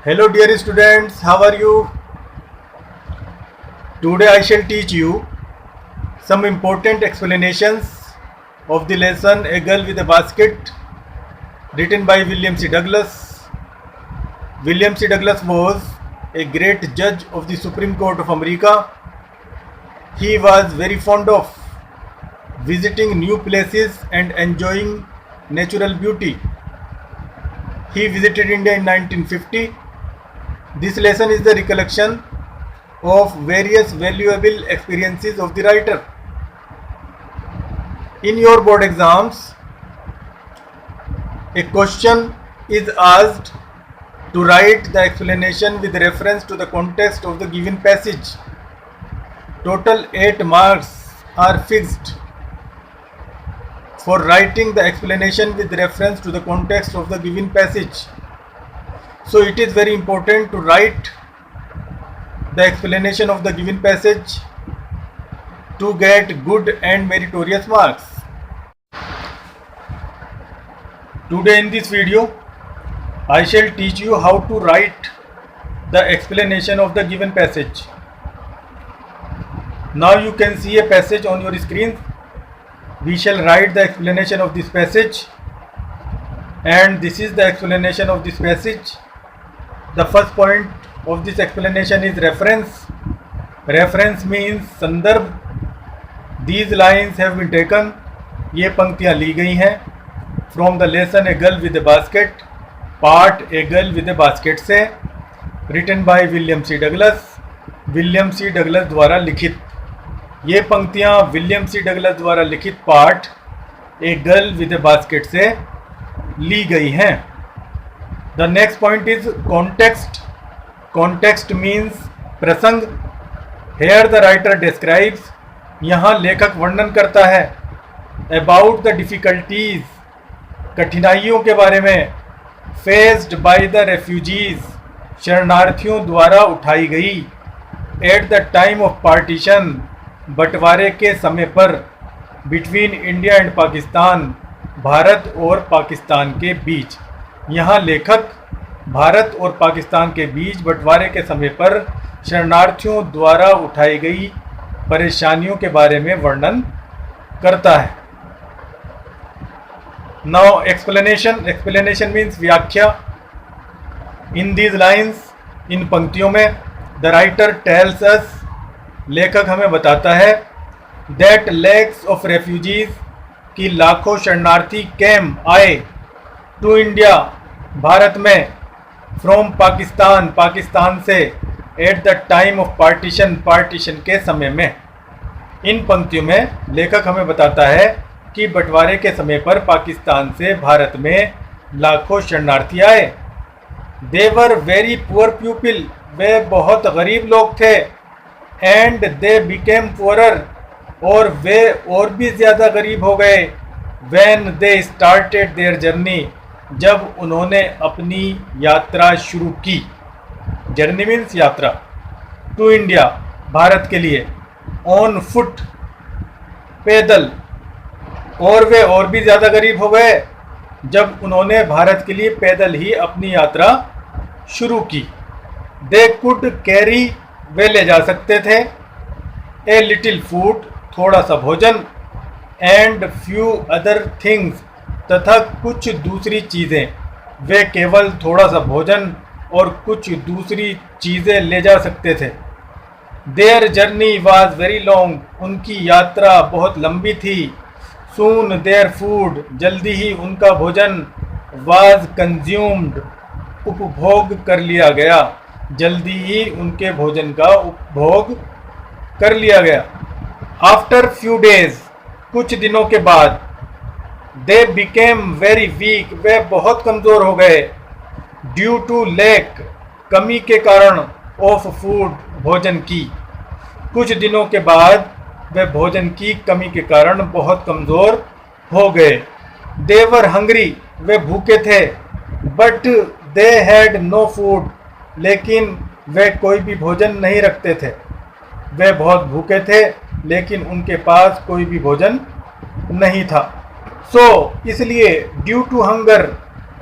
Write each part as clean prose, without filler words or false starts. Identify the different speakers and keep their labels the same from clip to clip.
Speaker 1: Hello dear students, how are you? Today I shall teach you some important explanations of the lesson A Girl with a Basket, written by William C. Douglas. William C. Douglas was a great judge of the Supreme Court of America. He was very fond of visiting new places and enjoying natural beauty. He visited India in 1950. This lesson is the recollection of various valuable experiences of the writer. In your board exams, a question is asked to write the explanation with reference to the context of the given passage. Total 8 marks are fixed for writing the explanation with reference to the context of the given passage. So it is very important to write the explanation of the given passage to get good and meritorious marks. Today in this video, I shall teach you how to write the explanation of the given passage. Now you can see a passage on your screen. We shall write the explanation of this passage, and this is the explanation of this passage. The first point of this explanation is reference. Reference means संदर्भ. These lines have been taken. ये पंक्तियाँ ली गई हैं from the lesson A Girl with a Basket, part A Girl with a Basket से, written by William C. Douglas. William C Douglas द्वारा लिखित. ये पंक्तियाँ विलियम सी डगलस द्वारा लिखित part a girl with a basket से ली गई हैं. The next point is context. Context means प्रसंग. हेयर द राइटर डिस्क्राइब्स, यहाँ लेखक वर्णन करता है, अबाउट द डिफ़िकल्टीज, कठिनाइयों के बारे में, फेस्ड बाय द रेफ्यूजीज, शरणार्थियों द्वारा उठाई गई, at the time of partition, बंटवारे के समय पर, between India and Pakistan, Bharat और पाकिस्तान के बीच. यहाँ लेखक भारत और पाकिस्तान के बीच बंटवारे के समय पर शरणार्थियों द्वारा उठाई गई परेशानियों के बारे में वर्णन करता है. Now explanation. एक्सप्लेनेशन मीन्स व्याख्या. इन दीज लाइन्स, इन पंक्तियों में, द राइटर टेल्स अस, लेखक हमें बताता है, दैट लैक्स ऑफ रेफ्यूजीज, कि लाखों शरणार्थी कैम आए, टू इंडिया, भारत में, फ्रॉम पाकिस्तान, पाकिस्तान से, at the time of partition, partition के समय में. इन पंक्तियों में लेखक हमें बताता है कि बंटवारे के समय पर पाकिस्तान से भारत में लाखों शरणार्थी आए. दे वर वेरी पुअर पीपल, वे बहुत गरीब लोग थे. एंड दे बिकेम पुअरर, और वे और भी ज़्यादा गरीब हो गए, when they started their journey, जब उन्होंने अपनी यात्रा शुरू की. जर्नी मीन्स यात्रा. टू इंडिया, भारत के लिए, ऑन फुट, पैदल, और वे और भी ज़्यादा गरीब हो गए जब उन्होंने भारत के लिए पैदल ही अपनी यात्रा शुरू की. दे कुड कैरी, वे ले जा सकते थे, ए लिटिल फूड, थोड़ा सा भोजन, एंड फ्यू अदर थिंग्स, तथा कुछ दूसरी चीज़ें, वे केवल थोड़ा सा भोजन और कुछ दूसरी चीज़ें ले जा सकते थे. Their journey was very long, उनकी यात्रा बहुत लंबी थी. सून देयर फूड, जल्दी ही उनका भोजन, वाज कंज्यूम्ड, उपभोग कर लिया गया, जल्दी ही उनके भोजन का उपभोग कर लिया गया. आफ्टर फ्यू डेज, कुछ दिनों के बाद, दे बिकेम वेरी वीक, वे बहुत कमज़ोर हो गए, ड्यू टू लैक, कमी के कारण, ऑफ फूड, भोजन की. कुछ दिनों के बाद वे भोजन की कमी के कारण बहुत कमज़ोर हो गए. दे वर हंग्री, वे भूखे थे, but they had no food, लेकिन वे कोई भी भोजन नहीं रखते थे. वे बहुत भूखे थे लेकिन उनके पास कोई भी भोजन नहीं था. सो इसलिए ड्यू टू हंगर,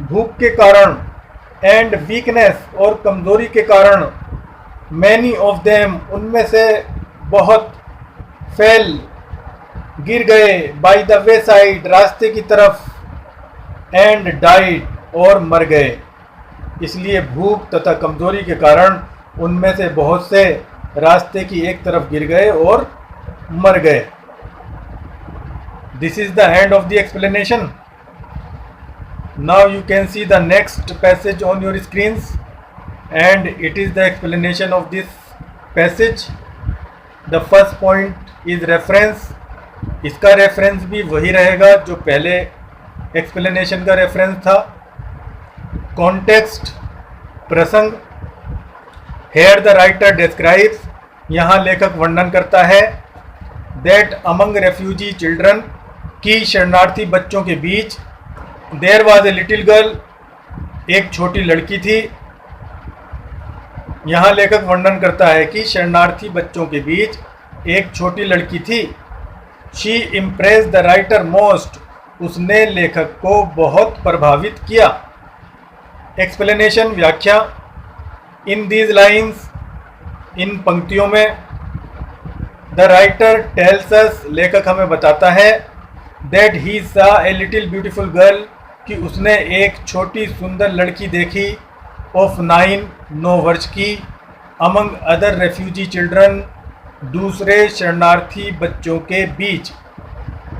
Speaker 1: भूख के कारण, एंड वीकनेस और कमज़ोरी के कारण मैनी ऑफ देम उनमें से बहुत फेल गिर गए बाय द वे साइड रास्ते की तरफ एंड डाइड और मर गए। इसलिए भूख तथा कमज़ोरी के कारण उनमें से बहुत से रास्ते की एक तरफ गिर गए और मर गए। This is the end of the explanation. Now you can see the next passage on your screens and it is the explanation of this passage. The first point is reference. इसका रेफरेंस भी वही रहेगा जो पहले explanation का reference था। Context प्रसंग। Here the writer describes, यहाँ लेखक वर्णन करता है दैट अमंग रेफ्यूजी चिल्ड्रन, की शरणार्थी बच्चों के बीच there was a little girl, एक छोटी लड़की थी। यहाँ लेखक वर्णन करता है कि शरणार्थी बच्चों के बीच एक छोटी लड़की थी। She impress the writer most, उसने लेखक को बहुत प्रभावित किया। एक्सप्लेनेशन व्याख्या। इन दीज लाइन्स, इन पंक्तियों में द राइटर टेल्स अस, लेखक हमें बताता है दैट ही सा ए लिटिल ब्यूटीफुल गर्ल, कि उसने एक छोटी सुंदर लड़की देखी ऑफ 9 वर्ष की, अमंग अदर रेफ्यूजी चिल्ड्रन, दूसरे शरणार्थी बच्चों के बीच।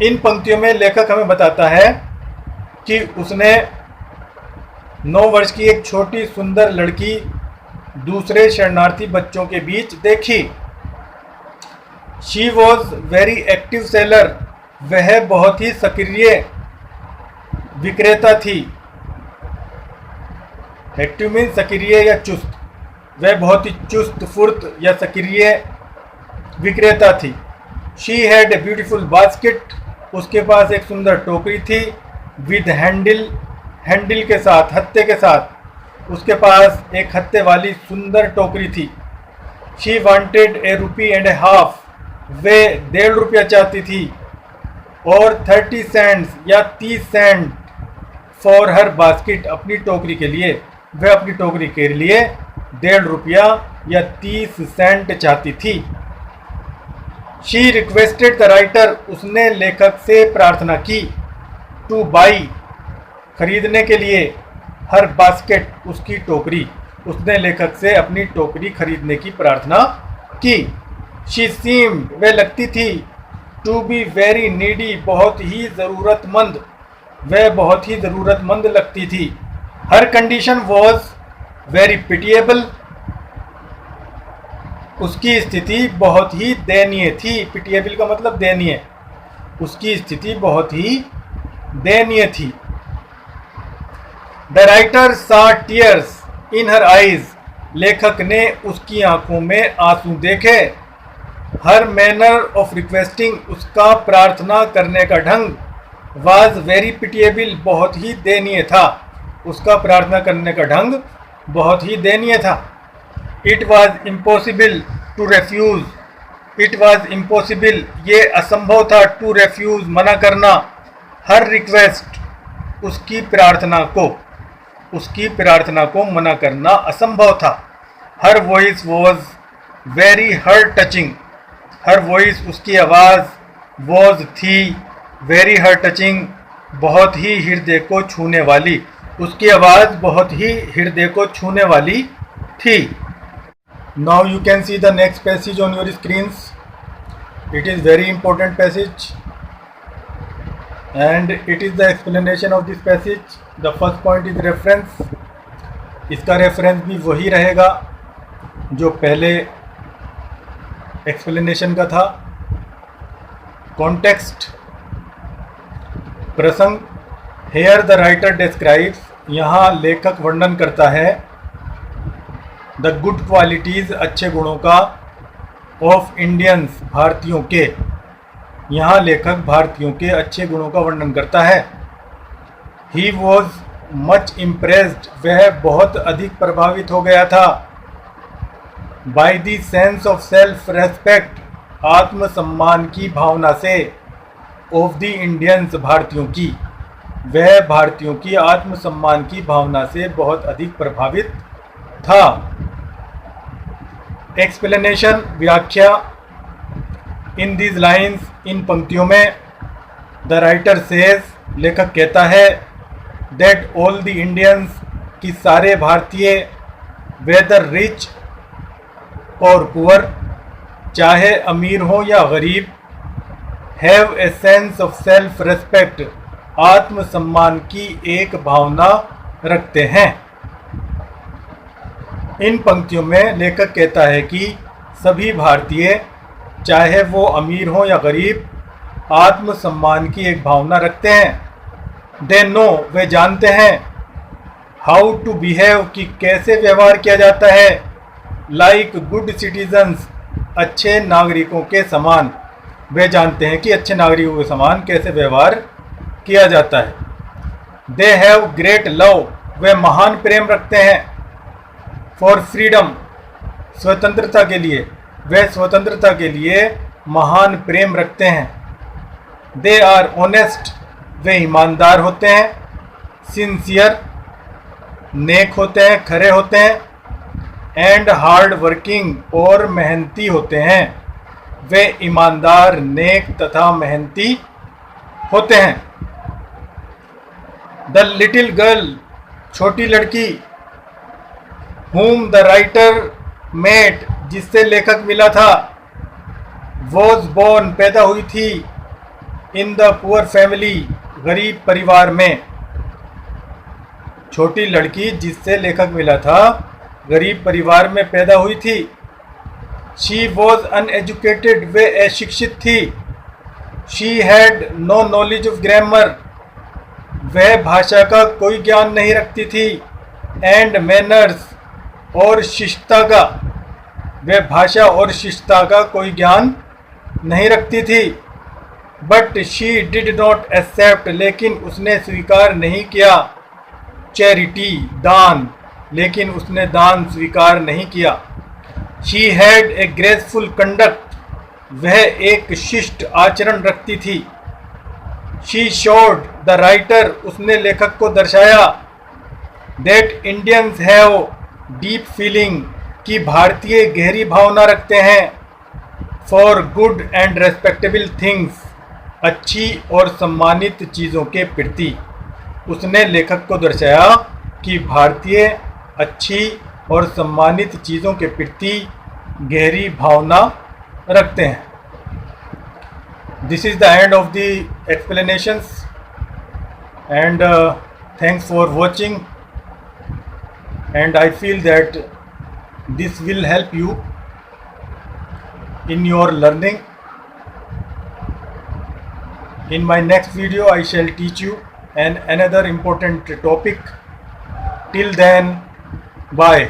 Speaker 1: इन पंक्तियों में लेखक हमें बताता है कि उसने 9 वर्ष की एक छोटी सुंदर लड़की दूसरे शरणार्थी बच्चों के बीच देखी। She was very active seller, वह बहुत ही सक्रिय विक्रेता थी। एक्टिव मीन सक्रिय या चुस्त, वह बहुत ही चुस्त फुर्त या सक्रिय विक्रेता थी। She had a beautiful basket, उसके पास एक सुंदर टोकरी थी। विद हैंडल, हैंडल के साथ, हत्थे के साथ, उसके पास एक हत्थे वाली सुंदर टोकरी थी। She wanted a rupee and a half, वे 1.5 रुपया चाहती थी और 30 सेंट्स या 30 सेंट फॉर हर बास्केट, अपनी टोकरी के लिए, वह अपनी टोकरी के लिए 1.5 रुपया या 30 सेंट चाहती थी। शी रिक्वेस्टेड द राइटर, उसने लेखक से प्रार्थना की। टू बाई, खरीदने के लिए। हर बास्केट, उसकी टोकरी, उसने लेखक से अपनी टोकरी खरीदने की प्रार्थना की। शी सीम्ड, वह लगती थी। टू बी वेरी नीडी, बहुत ही ज़रूरतमंद, वह बहुत ही ज़रूरतमंद लगती थी। हर कंडीशन वॉज वेरी पिटिएबल, उसकी स्थिति बहुत ही दयनीय थी। पिटिएबल का मतलब दयनीय, उसकी स्थिति बहुत ही दयनीय थी। द राइटर सा टीयर्स इन हर आइज, लेखक ने उसकी आंखों में आंसू देखे। हर मैनर ऑफ रिक्वेस्टिंग, उसका प्रार्थना करने का ढंग, वाज वेरी पिटिएबल, बहुत ही दयनीय था। उसका प्रार्थना करने का ढंग बहुत ही दयनीय था। It was impossible to refuse, it was impossible, ये असंभव था। टू रेफ्यूज़, मना करना। हर रिक्वेस्ट, उसकी प्रार्थना को, उसकी प्रार्थना को मना करना असंभव था। Her voice was very heart touching, her voice, उसकी आवाज़, वॉज थी, वेरी हार्ट टचिंग, बहुत ही हृदय को छूने वाली, उसकी आवाज़ बहुत ही हृदय को छूने वाली थी। Now you can see the next passage on your screens. It is very important passage and it is the explanation of this passage. The first point is reference. इसका रेफरेंस भी वही रहेगा जो पहले एक्सप्लेनेशन का था। कॉन्टेक्स्ट प्रसंग। Here the writer describes, यहाँ लेखक वर्णन करता है द गुड क्वालिटीज़, अच्छे गुणों का, ऑफ इंडियंस, भारतीयों के। यहाँ लेखक भारतीयों के अच्छे गुणों का वर्णन करता है। ही वॉज मच इम्प्रेस्ड, वह बहुत अधिक प्रभावित हो गया था। By the sense of self respect, आत्मसम्मान की भावना से, ऑफ द इंडियंस, भारतीयों की। वह भारतीयों की आत्मसम्मान की भावना से बहुत अधिक प्रभावित था। एक्सप्लेनेशन, व्याख्या। इन दीज लाइन्स, इन पंक्तियों में, द राइटर सेज, लेखक कहता है, दैट ऑल द इंडियंस, कि सारे भारतीय, वेदर रिच और पुअर, चाहे अमीर हो या गरीब, have a sense of self respect, आत्मसम्मान की एक भावना रखते हैं। इन पंक्तियों में लेखक कहता है कि सभी भारतीय, चाहे वो अमीर हो या गरीब, आत्मसम्मान की एक भावना रखते हैं। दे नो, वे जानते हैं, हाउ टू बिहेव, कि कैसे व्यवहार किया जाता है, लाइक गुड सिटीजन्स, अच्छे नागरिकों के समान। वे जानते हैं कि अच्छे नागरिकों के समान कैसे व्यवहार किया जाता है। दे हैव ग्रेट लव, वे महान प्रेम रखते हैं। फॉर फ्रीडम, स्वतंत्रता के लिए, वे स्वतंत्रता के लिए महान प्रेम रखते हैं। दे आर ऑनेस्ट, वे ईमानदार होते हैं। सिंसियर, नेक होते हैं, खरे होते हैं। एंड हार्ड वर्किंग, और मेहनती होते हैं। वे ईमानदार, नेक तथा मेहनती होते हैं। द लिटिल गर्ल, छोटी लड़की, whom द राइटर मेट, जिससे लेखक मिला था, वॉज बोर्न, पैदा हुई थी, इन द पुअर फैमिली, गरीब परिवार में। छोटी लड़की जिससे लेखक मिला था, गरीब परिवार में पैदा हुई थी। शी वॉज अनएजुकेटेड, वे अशिक्षित थी। She had no knowledge of grammar, वह भाषा का कोई ज्ञान नहीं रखती थी। एंड मैनर्स, और शिष्टता का, वह भाषा और शिष्टता का कोई ज्ञान नहीं रखती थी। But she did not accept, लेकिन उसने स्वीकार नहीं किया। चैरिटी, दान, लेकिन उसने दान स्वीकार नहीं किया। She had a graceful conduct, वह एक शिष्ट आचरण रखती थी। शी शोड द राइटर, उसने लेखक को दर्शाया, that Indians have deep feeling, कि भारतीय गहरी भावना रखते हैं। For good and respectable things, अच्छी और सम्मानित चीज़ों के प्रति। उसने लेखक को दर्शाया कि भारतीय अच्छी और सम्मानित चीज़ों के प्रति गहरी भावना रखते हैं। This is the end of the explanations, and thanks for watching, and I feel that this will help you in your learning. In my next video I shall teach you another important topic. Till then, bye.